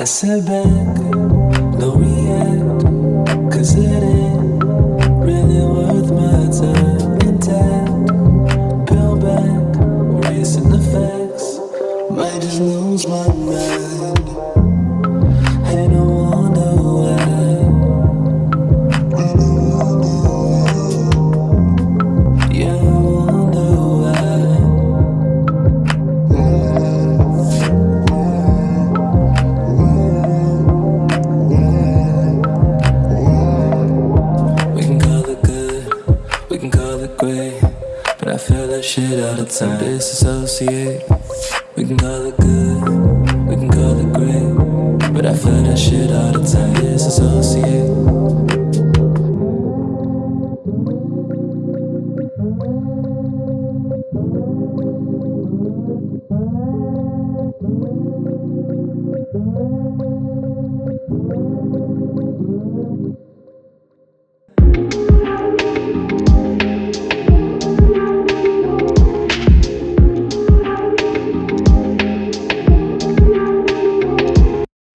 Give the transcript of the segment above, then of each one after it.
sit back, no react, 'cause it ain't really worth my time. Intact, peel back, racing the facts, might just lose my mind. Ain't no wonder why. Yeah, I wonder why. We can call it good, we can call it great, but I feel that shit all the time. Disassociate. We can call it good, we can call it great, but I feel that shit all the time. Disassociate.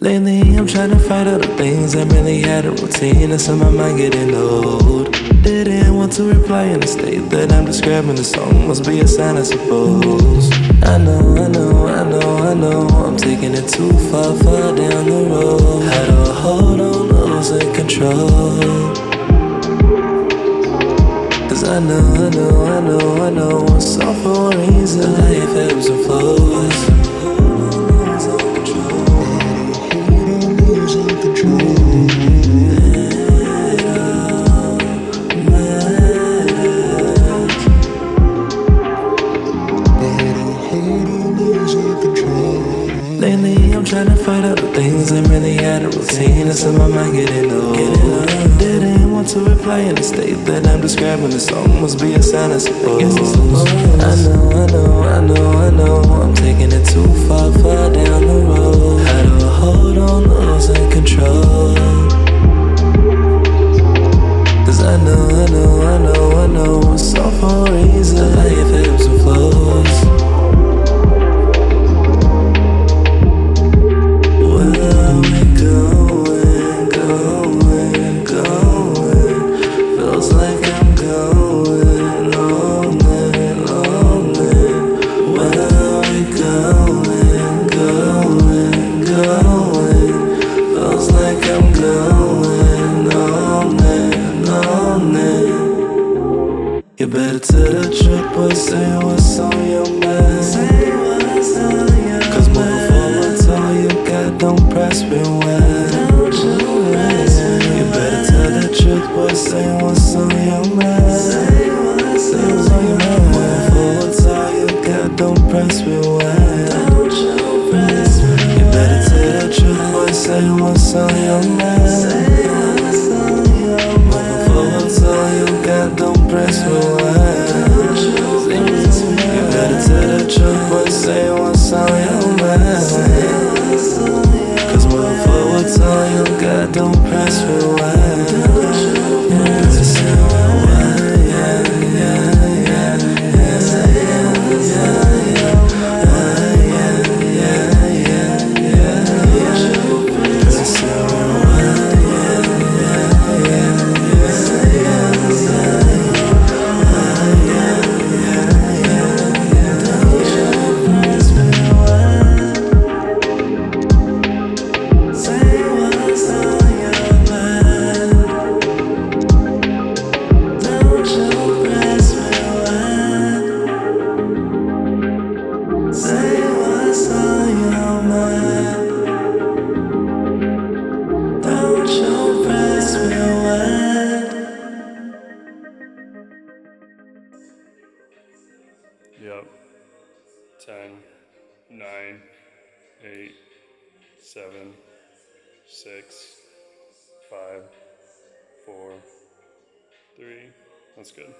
Lately I'm trying to fight all the things I really had a routine, and some of my mind getting old. Didn't want to reply in the state that I'm describing. The song must be a sign, I suppose. I know, I'm taking it too far down the road. How do I hold on, losing control? 'Cause I know it's all for a reason. Life ebbs and flows. Lately I'm trying to fight all the things I really had a routine, and some of my mind getting old. Didn't want to reply in the state that I'm describing. The song must be a sign, I suppose. I know I'm taking it too far down the road. How do I hold on, losing control? 'Cause I know it's all for a reason. Life ebbs and flows. Where we going, feels like I'm going lonely. Where we going, feels like I'm going lonely. You better tell the truth, boy, say what's on your mind. Cause moving forward's all you got, don't press rewind. You better tell the truth, boy, say what's on your mind. Moving forward's all you got, don't press rewind. You better tell the truth, boy, say what's on your mind. Moving forward's all you got, don't press rewind. You better tell the truth, boy, say what's on your mind. Cause moving forward's all you got, don't press rewind. Press rewind, yeah. Yep. 10, 9, 8, 7, 6, 5, 4, 3. That's good.